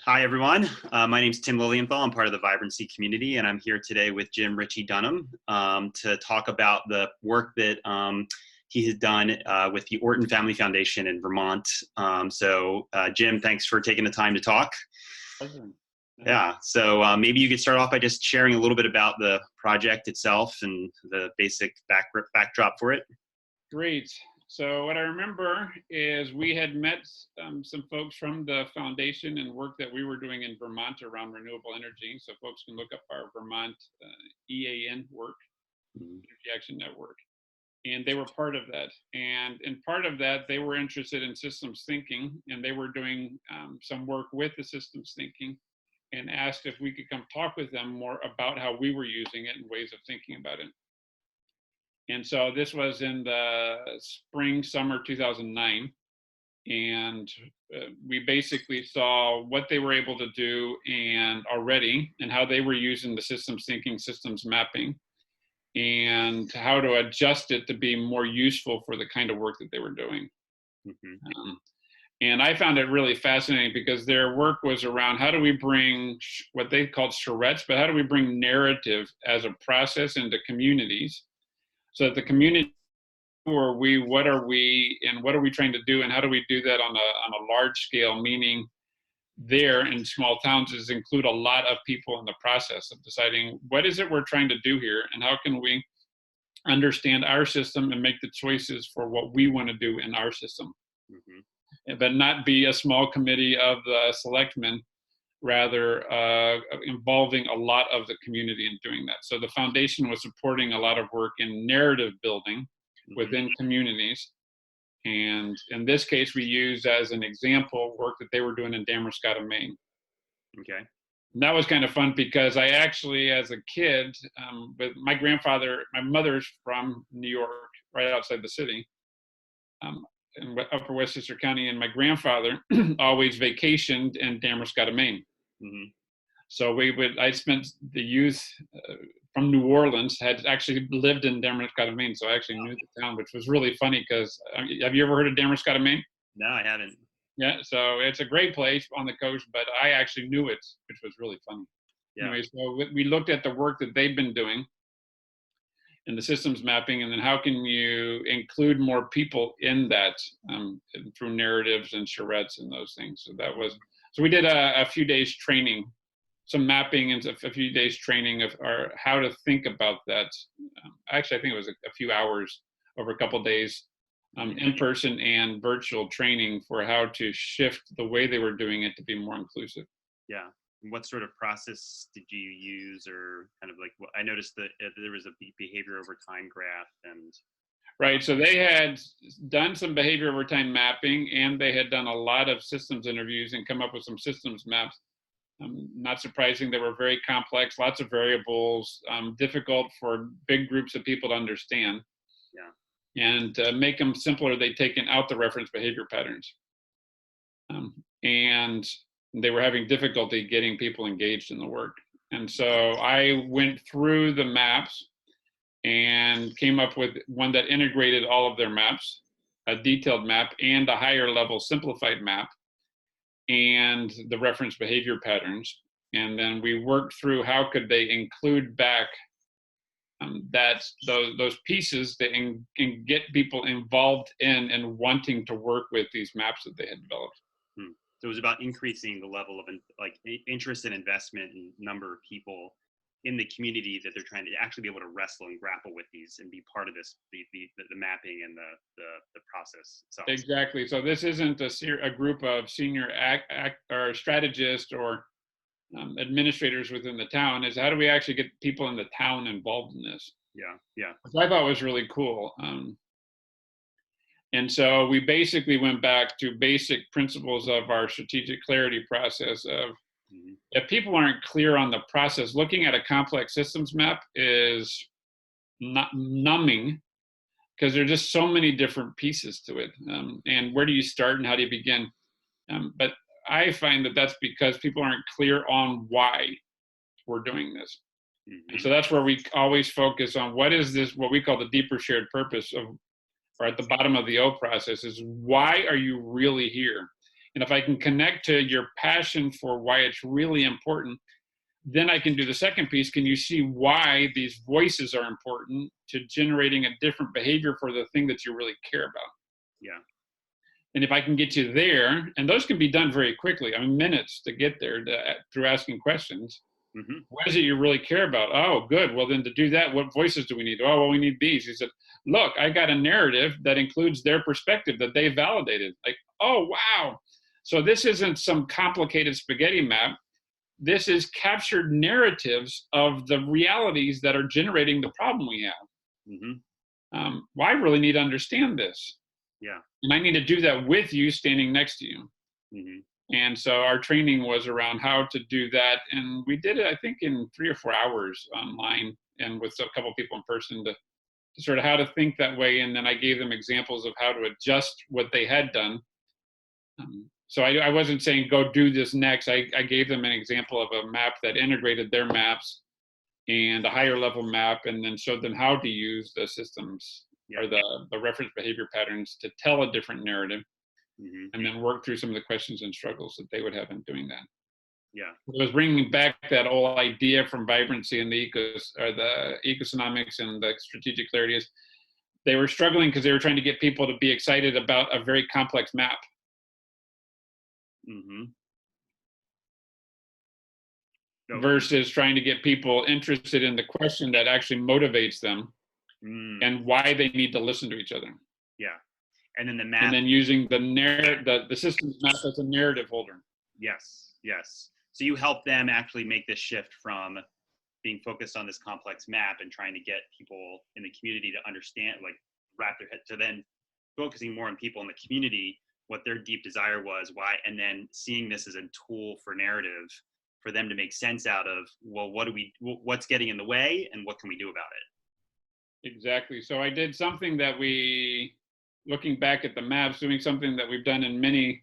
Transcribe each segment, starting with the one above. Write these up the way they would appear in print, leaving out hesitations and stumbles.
Hi, everyone. My name is Tim Lilienthal. I'm part of the Vibrancy community, and I'm here today with Jim Ritchie Dunham to talk about the work that he has done with the Orton Family Foundation in Vermont. Jim, thanks for taking the time to talk. Pleasure. Yeah, so maybe you could start off by just sharing a little bit about the project itself and the basic backdrop for it. Great. So what I remember is we had met some folks from the foundation and work that we were doing in Vermont around renewable energy. So folks can look up our Vermont EAN work, Energy Action Network. And they were part of that. And in part of that, they were interested in systems thinking, and they were doing some work with the systems thinking and asked if we could come talk with them more about how we were using it and ways of thinking about it. And so this was in the spring, summer 2009. And we basically saw what they were able to do and how they were using the systems thinking, systems mapping, and how to adjust it to be more useful for the kind of work that they were doing. And I found it really fascinating because their work was around how do we bring what they called charrettes, but how do we bring narrative as a process into communities so that the community, who are we, what are we, and what are we trying to do, and how do we do that on a large scale, meaning there in small towns is include a lot of people in the process of deciding what is it we're trying to do here and how can we understand our system and make the choices for what we want to do in our system. But not be a small committee of the selectmen, rather involving a lot of the community in doing that. So the foundation was supporting a lot of work in narrative building within communities. And in this case, we used as an example work that they were doing in Damascotta, Maine. Okay. And that was kind of fun because I actually, as a kid, with my mother's from New York, right outside the city, in Upper Westchester County, and my grandfather always vacationed in Damascotta, Maine. So I spent the youth from New Orleans, had actually lived in Damascotta, Maine, so I actually knew the town, which was really funny because, have you ever heard of Damascotta, Maine? No, I haven't. Yeah, so it's a great place on the coast, but I actually knew it, which was really funny. Yeah. Anyway, so we looked at the work that they've been doing and the systems mapping, and then how can you include more people in that through narratives and charrettes and those things. So we did a few days training, some mapping and a few days training of how to think about that. Actually, I think it was a few hours over a couple of days, in-person and virtual training for how to shift the way they were doing it to be more inclusive. Yeah. What sort of process did you use, or kind of like I noticed that there was a behavior over time graph and. Right, so they had done some behavior over time mapping, and they had done a lot of systems interviews and come up with some systems maps. Not surprising, they were very complex, lots of variables, difficult for big groups of people to understand. Yeah. And to make them simpler, they'd taken out the reference behavior patterns. And they were having difficulty getting people engaged in the work. And so I went through the maps and came up with one that integrated all of their maps, a detailed map and a higher level simplified map, and the reference behavior patterns. And then we worked through how could they include back those pieces that can get people involved in and wanting to work with these maps that they had developed. So it was about increasing the level of interest and investment and number of people in the community that they're trying to actually be able to wrestle and grapple with these and be part of this, the mapping and the process itself. Exactly. So this isn't a group of senior or strategists or administrators within the town. Is how do we actually get people in the town involved in this? Yeah. Which I thought was really cool. And so we basically went back to basic principles of our strategic clarity process of if people aren't clear on the process, looking at a complex systems map is not numbing because there are just so many different pieces to it. And where do you start and how do you begin? But I find that that's because people aren't clear on why we're doing this. And so that's where we always focus on what is this, what we call the deeper shared purpose of, or at the bottom of the O process is why are you really here? And if I can connect to your passion for why it's really important, then I can do the second piece. Can you see why these voices are important to generating a different behavior for the thing that you really care about? Yeah. And if I can get you there, and those can be done very quickly, I mean, minutes to get there through asking questions. Mm-hmm. What is it you really care about? Oh, good. Well, then to do that, what voices do we need? Oh, well, we need these. He said, look, I got a narrative that includes their perspective that they validated. Like, oh, wow. So this isn't some complicated spaghetti map. This is captured narratives of the realities that are generating the problem we have. Mm-hmm. Well, I really need to understand this. Yeah. And I need to do that with you standing next to you. Mm-hmm. And so our training was around how to do that. And we did it, I think, in 3 or 4 hours online and with a couple of people in person to sort of how to think that way. And then I gave them examples of how to adjust what they had done. So I wasn't saying, go do this next. I gave them an example of a map that integrated their maps and a higher level map, and then showed them how to use the systems or the reference behavior patterns to tell a different narrative. Mm-hmm. And then work through some of the questions and struggles that they would have in doing that. Yeah. It was bringing back that whole idea from vibrancy and the economics and the strategic clarity is they were struggling because they were trying to get people to be excited about a very complex map. Mm-hmm. Versus trying to get people interested in the question that actually motivates them and why they need to listen to each other. Yeah. And then the map. And then using the systems map as a narrative holder. Yes. Yes. So you help them actually make this shift from being focused on this complex map and trying to get people in the community to understand, like wrap their head, to then focusing more on people in the community, what their deep desire was, why, and then seeing this as a tool for narrative for them to make sense out of, well, what's getting in the way and what can we do about it? Exactly. So I did something that looking back at the maps, doing something that we've done in many,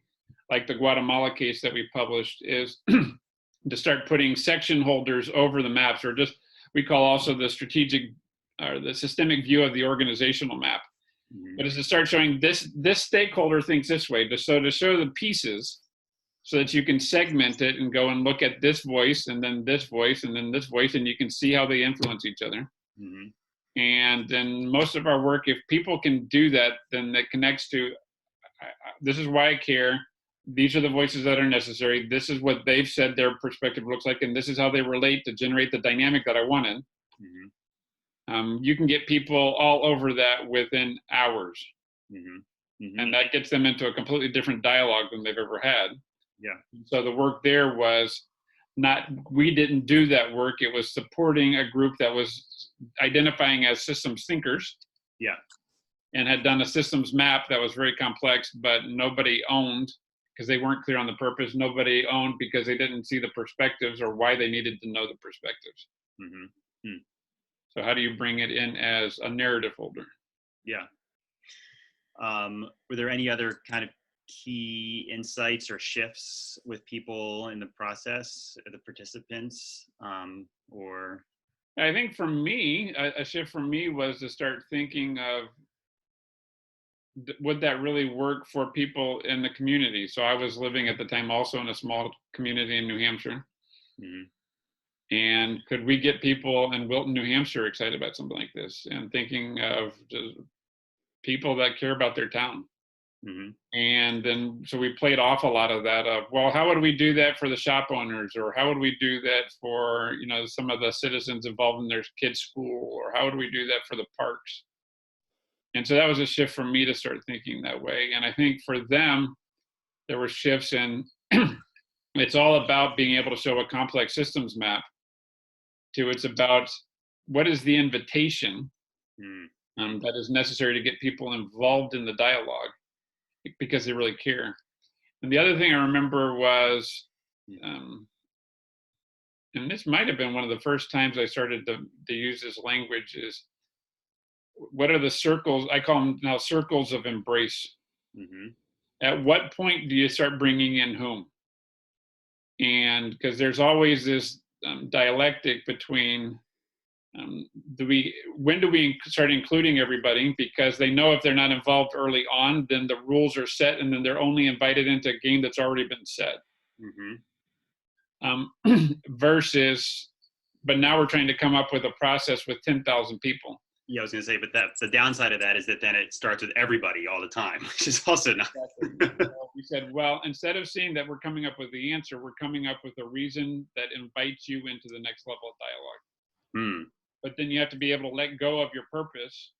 like the Guatemala case that we published, is to start putting section holders over the maps, or just, we call also the strategic or the systemic view of the organizational map. Mm-hmm. But is to start showing this stakeholder thinks this way, to show the pieces so that you can segment it and go and look at this voice and then this voice and then this voice, and you can see how they influence each other. Mm-hmm. And then most of our work, if people can do that, then that connects to, this is why I care. These are the voices that are necessary. This is what they've said their perspective looks like, and this is how they relate to generate the dynamic that I wanted. Mm-hmm. You can get people all over that within hours. Mm-hmm. Mm-hmm. And that gets them into a completely different dialogue than they've ever had. Yeah. So the work there was we didn't do that work. It was supporting a group that was identifying as systems thinkers. Yeah. And had done a systems map that was very complex, but nobody owned because they weren't clear on the purpose. Nobody owned because they didn't see the perspectives or why they needed to know the perspectives. Mm-hmm. Hmm. So how do you bring it in as a narrative holder? Yeah. Were there any other kind of key insights or shifts with people in the process, the participants, or? I think for me, a shift for me was to start thinking of, would that really work for people in the community? So I was living at the time also in a small community in New Hampshire. Mm-hmm. And could we get people in Wilton, New Hampshire excited about something like this? And thinking of just people that care about their town. Mm-hmm. And then, so we played off a lot of that of, well, how would we do that for the shop owners? Or how would we do that for, some of the citizens involved in their kids' school? Or how would we do that for the parks? And so that was a shift for me to start thinking that way. And I think for them, there were shifts in, it's all about being able to show a complex systems map to, it's about what is the invitation that is necessary to get people involved in the dialogue because they really care. And the other thing I remember was, and this might have been one of the first times I started to use this language, is what are the circles? I call them now circles of embrace. Mm-hmm. At what point do you start bringing in whom? And because there's always this dialectic between When do we start including everybody? Because they know if they're not involved early on, then the rules are set, and then they're only invited into a game that's already been set. Versus, but now we're trying to come up with a process with 10,000 people. Yeah, I was going to say, but that's the downside of that is that then it starts with everybody all the time, which is also not. Exactly. So we said, well, instead of seeing that we're coming up with the answer, we're coming up with a reason that invites you into the next level of dialogue. But then you have to be able to let go of your purpose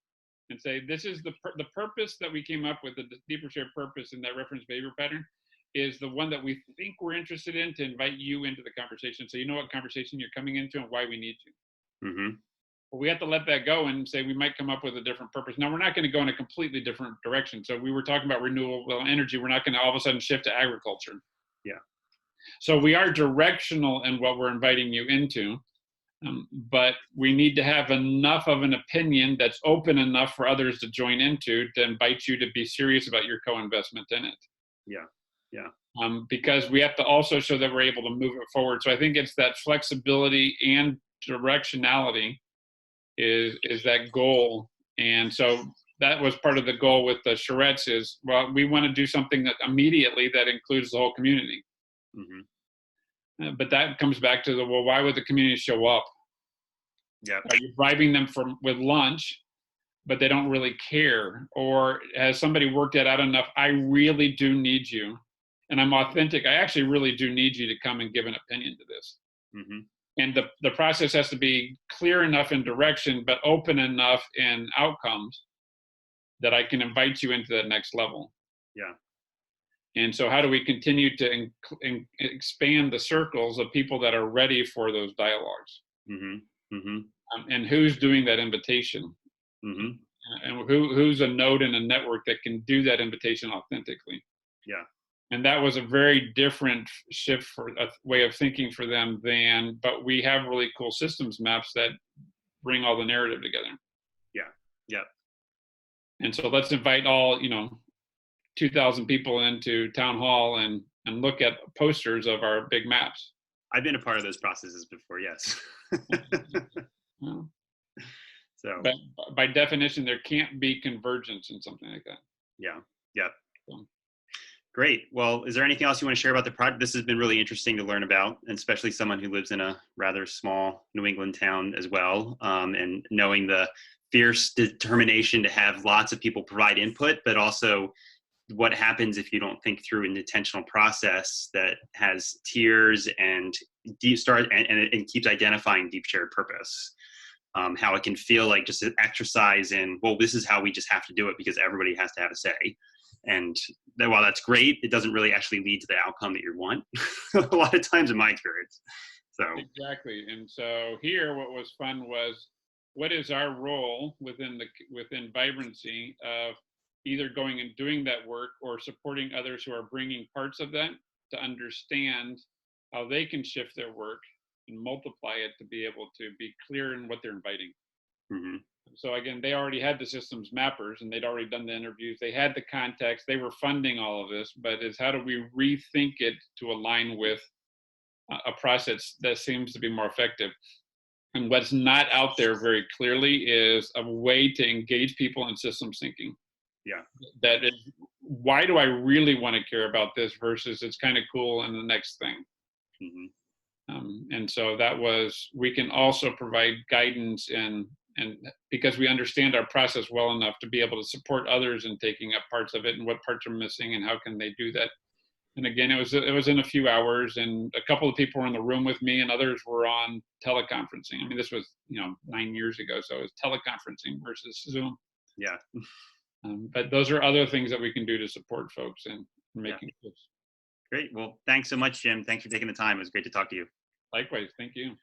and say, this is the purpose that we came up with, the deeper shared purpose in that reference behavior pattern is the one that we think we're interested in to invite you into the conversation. So you know what conversation you're coming into and why we need you. But we have to let that go and say we might come up with a different purpose. Now, we're not going to go in a completely different direction. So we were talking about renewable energy. We're not going to all of a sudden shift to agriculture. Yeah. So we are directional in what we're inviting you into. But we need to have enough of an opinion that's open enough for others to join into to invite you to be serious about your co-investment in it. Yeah. Yeah. Because we have to also show that we're able to move it forward. So I think it's that flexibility and directionality is that goal. And so that was part of the goal with the charrettes is, well, we want to do something that immediately that includes the whole community. But that comes back to well, why would the community show up? Yeah. Are you bribing them with lunch, but they don't really care? Or has somebody worked that out enough? I really do need you. And I'm authentic. I actually really do need you to come and give an opinion to this. And the process has to be clear enough in direction, but open enough in outcomes that I can invite you into the next level. Yeah. And so how do we continue to expand the circles of people that are ready for those dialogues? And who's doing that invitation? And who's a node in a network that can do that invitation authentically? Yeah. And that was a very different shift for a way of thinking for them but we have really cool systems maps that bring all the narrative together. Yeah. Yeah. And so let's invite all, 2,000 people into town hall and look at posters of our big maps. I've been a part of those processes before, yes. So, but by definition, there can't be convergence in something like that. Yeah. Yeah. So. Great. Well, is there anything else you want to share about the project? This has been really interesting to learn about, and especially someone who lives in a rather small New England town as well, and knowing the fierce determination to have lots of people provide input, but also what happens if you don't think through an intentional process that has tiers and and keeps identifying deep shared purpose. How it can feel like just an exercise in, well, this is how we just have to do it because everybody has to have a say. And while that's great, it doesn't really actually lead to the outcome that you want a lot of times in my experience. So exactly. And so here, what was fun was, what is our role within vibrancy of either going and doing that work or supporting others who are bringing parts of that to understand how they can shift their work and multiply it to be able to be clear in what they're inviting. So again, they already had the systems mappers and they'd already done the interviews. They had the context. They were funding all of this, but it's how do we rethink it to align with a process that seems to be more effective? And what's not out there very clearly is a way to engage people in systems thinking. Yeah. That is, why do I really want to care about this versus it's kind of cool and the next thing. And so we can also provide guidance and because we understand our process well enough to be able to support others in taking up parts of it and what parts are missing and how can they do that. And again, it was in a few hours, and a couple of people were in the room with me and others were on teleconferencing. I mean, this was 9 years ago, so it was teleconferencing versus Zoom. Yeah. But those are other things that we can do to support folks in making shifts. Great. Well, thanks so much, Jim. Thanks for taking the time. It was great to talk to you. Likewise. Thank you.